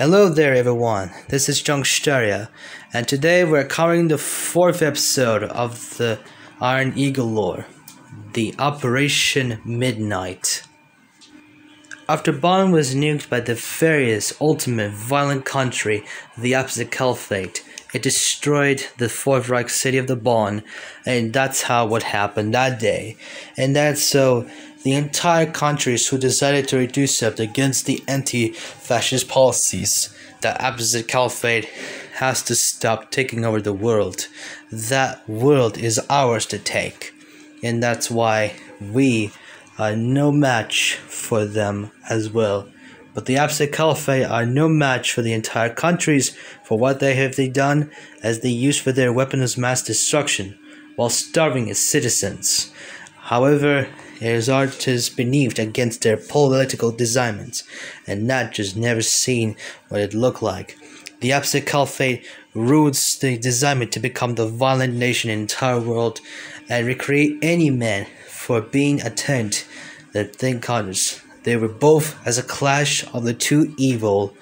Hello there everyone, this is Jungstaria, and today we're covering the 4th episode of the Iron Eagle lore, the Operation Midnight. After Bonn was nuked by the various ultimate violent country, the Abassid Caliphate, it destroyed the 4th Reich city of the Bonn, and that's how what happened that day. And that's so the entire countries who decided to reduce up against the anti-fascist policies, the Abassid Caliphate has to stop taking over the world. That world is ours to take, and that's why we are no match for them as well. But the Abassid Caliphate are no match for the entire countries for what they have done, as they use for their weapon of mass destruction while starving its citizens. However, it is artists beneath against their political designments, and not just never seen what it looked like. The Abassid Caliphate rules the design to become the violent nation in the entire world, and recreate any man for being attained that think others. They were both as a clash of the two evil,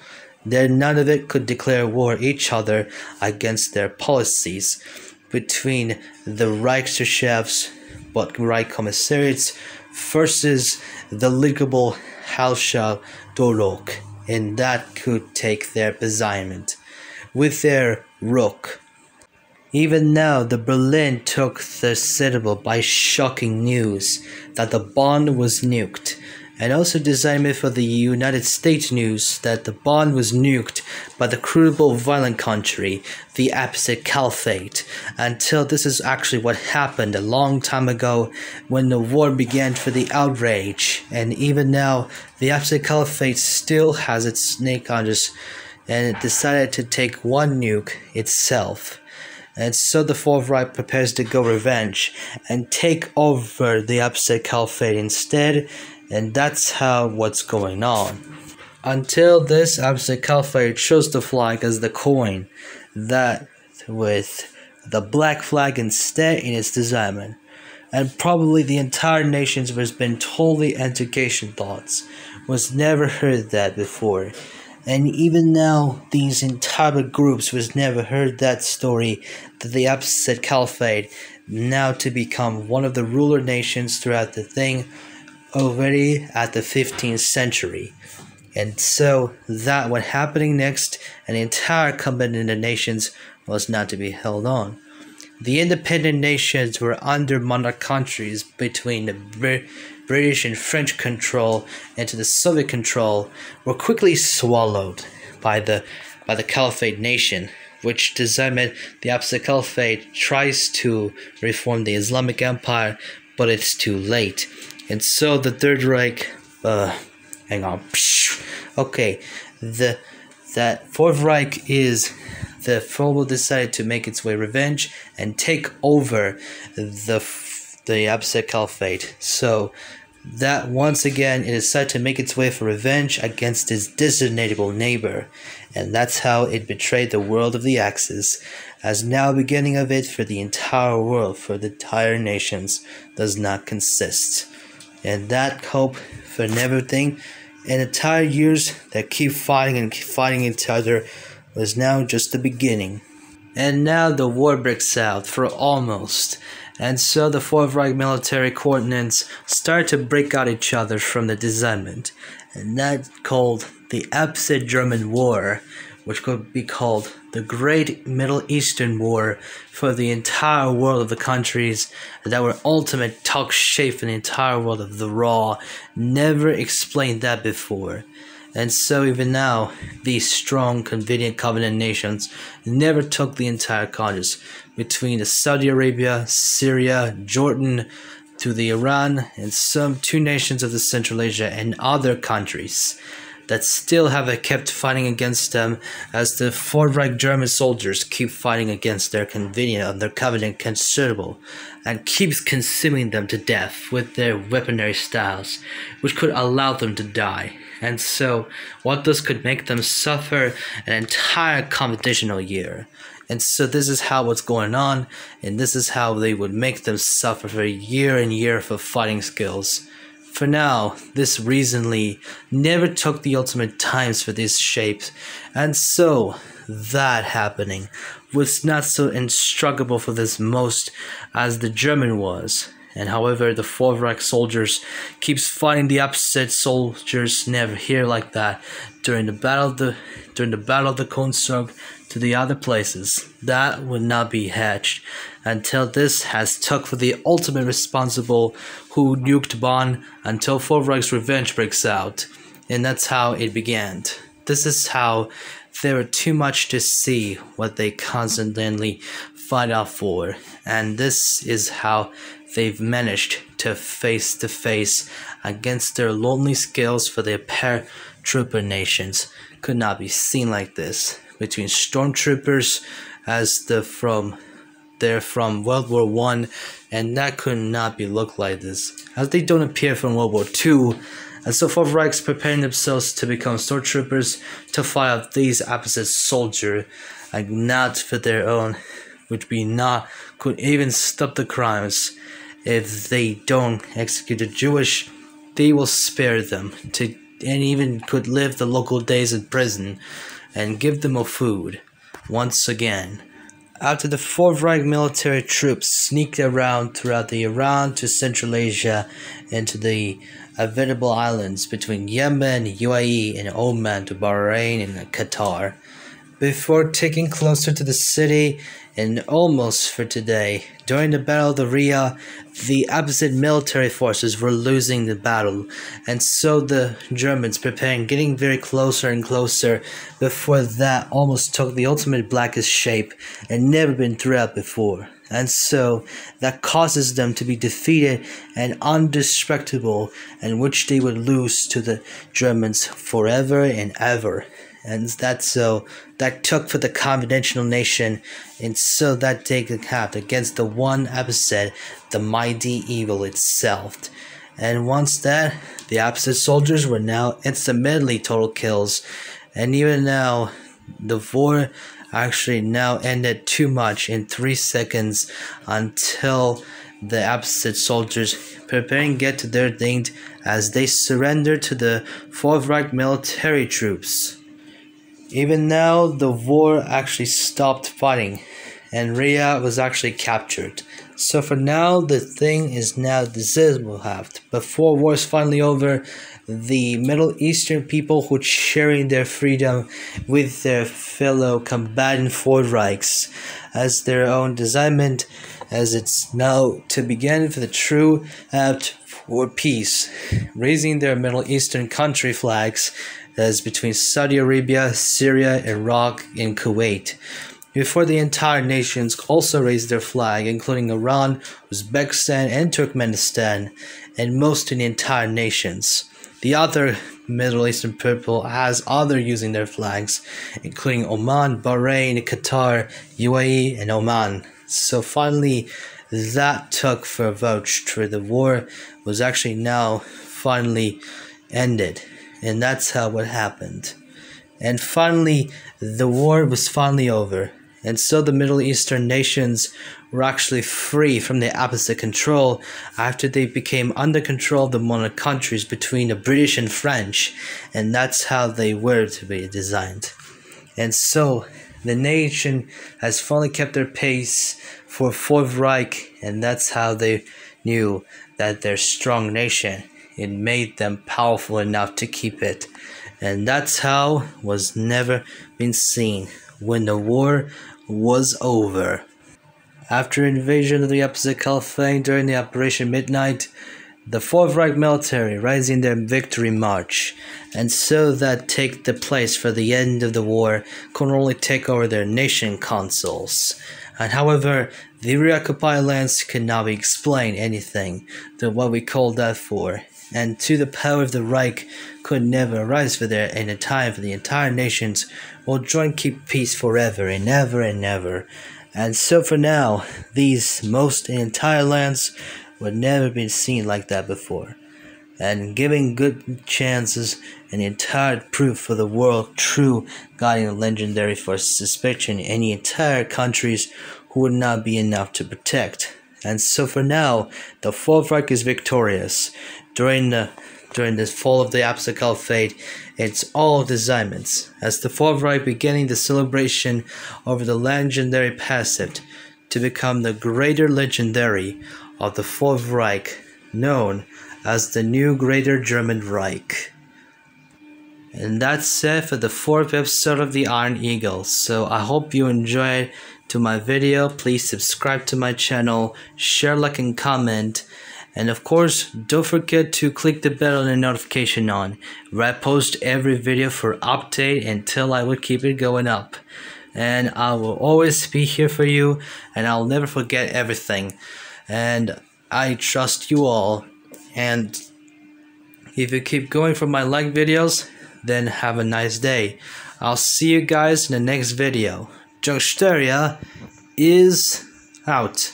that none of it could declare war each other against their policies between the Reichschefs, but Reich commissariats versus the likable Halsha Dorok, and that could take their assignment with their rook. Even now, the Berlin took the citadel by shocking news that the Bonn was nuked, and also designed for the United States news that the Bonn was nuked by the cruel violent country, the Abassid Caliphate, until this is actually what happened a long time ago when the war began for the outrage. And even now, the Abassid Caliphate still has its snake hunters, and it decided to take one nuke itself. And so the 4th Reich prepares to go revenge and take over the Abassid Caliphate instead, and that's how what's going on. Until this, Abassid Caliphate chose the flag as the coin, that with the black flag instead in its design. And probably the entire nation has been totally education thoughts, was never heard that before. And even now, these entire groups was never heard that story, that the Abassid Caliphate now to become one of the ruler nations throughout the thing, already at the 15th century. And so that what happening next, and the entire covenant in the nations was not to be held on. The independent nations were under monarch countries between the British and French control and to the Soviet control, were quickly swallowed by the Caliphate nation, which designed the Abassid Caliphate tries to reform the Islamic Empire, but it's too late. And so the Third Reich, okay, that 4th Reich is the formal decided to make its way revenge and take over the Abassid Caliphate. So that once again it decided to make its way for revenge against its disdainable neighbor, and that's how it betrayed the world of the Axis, as now beginning of it for the entire world, for the entire nations does not consist. And that hope for everything, and entire years that keep fighting and keep fighting each other, was now just the beginning. And now the war breaks out for almost, and so the 4th Reich military coordinates start to break out each other from the designment, and that's called the Abassid-German War, which could be called the Great Middle Eastern War for the entire world of the countries that were ultimate talk shape in the entire world of the Raw. Never explained that before. And so even now, these strong, convenient covenant nations never took the entire countries between the Saudi Arabia, Syria, Jordan, to the Iran, and some 2 nations of the Central Asia and other countries that still have kept fighting against them, as the 4th Reich German soldiers keep fighting against their convenient and their covenant considerable, and keeps consuming them to death with their weaponry styles, which could allow them to die. And so, what this could make them suffer an entire computational year. And so this is how what's going on, and this is how they would make them suffer for year and year for fighting skills For now, this recently never took the ultimate times for these shapes, and so that happening was not so instructable for this most as the German was. And however, the Fourth Reich soldiers keeps fighting the Abassid soldiers never here like that during the battle of the Konsog to the other places. That would not be hatched until this has took for the ultimate responsible who nuked Bonn until Fourth Reich's revenge breaks out. And that's how it began. This is how they were too much to see what they constantly fight out for. And this is how they've managed to face against their lonely skills for their paratrooper nations. Could not be seen like this between stormtroopers as they're from World War I, and that could not be looked like this, as they don't appear from World War II. And so Fourth Reich's preparing themselves to become stormtroopers to fight out these Abassid soldiers, and not for their own, which could even stop the crimes. If they don't execute the Jewish, they will spare them and even could live the local days in prison and give them a food once again. After the Fourth Reich military troops sneaked around throughout the Iran to Central Asia into the Habitable Islands between Yemen, UAE, and Oman to Bahrain and Qatar, before taking closer to the city and almost for today. During the Battle of the Ria, the Abassid military forces were losing the battle, and so the Germans getting very closer and closer before that almost took the ultimate blackest shape and never been throughout before. And so that causes them to be defeated and indestructible, and which they would lose to the Germans forever and ever. And that took for the confidential nation, and so that they could have against the one Abassid, the mighty evil itself. And once that, the Abassid soldiers were now instantly total kills, and even now, the war actually now ended too much in 3 seconds until the Abassid soldiers preparing to get to their thing as they surrendered to the Fourth Reich military troops. Even now, the war actually stopped fighting, and Ria was actually captured. So for now, the thing is now this will have. Before war is finally over, the Middle Eastern people who are sharing their freedom with their fellow combatant Fourth Reichs as their own designment, as it's now to begin for the true act for peace, raising their Middle Eastern country flags as between Saudi Arabia, Syria, Iraq, and Kuwait. Before the entire nations also raised their flag, including Iran, Uzbekistan, and Turkmenistan, and most of the entire nations. The other Middle Eastern people has other using their flags, including Oman, Bahrain, Qatar, UAE, and Oman. So finally, that took for a vote where the war was actually now finally ended. And that's how it happened. And finally, the war was finally over. And so the Middle Eastern nations were actually free from the Abassid control after they became under control of the monarch countries between the British and French. And that's how they were to be designed. And so the nation has finally kept their pace for Fourth Reich. And that's how they knew that their strong nation, it made them powerful enough to keep it. And that's how was never been seen when the war was over. After invasion of the Abassid Caliphate during the Operation Midnight, the Fourth Reich military rising their victory march, and so that take the place for the end of the war could only take over their nation consuls. And however, the reoccupied lands could not be explained anything to what we call that for, and to the power of the Reich could never arise for there in a time for the entire nations will join keep peace forever and ever and ever. And so for now, these most entire lands would never be seen like that before, and giving good chances and entire proof for the world true guiding legendary for suspicion any entire countries who would not be enough to protect. And so for now, the Fourth Reich is victorious. During the fall of the Abassid Caliphate, it's all the Zionists, as the Fourth Reich beginning the celebration over the legendary Abassid to become the greater legendary of the Fourth Reich, known as the new Greater German Reich. And that's it for the 4th episode of the Iron Eagle. So I hope you enjoyed to my video. Please subscribe to my channel, share, like, and comment. And of course, don't forget to click the bell and the notification on, where I post every video for update until I will keep it going up. And I will always be here for you, and I'll never forget everything. And I trust you all. And if you keep going for my like videos, then have a nice day. I'll see you guys in the next video. Jungsteria is out.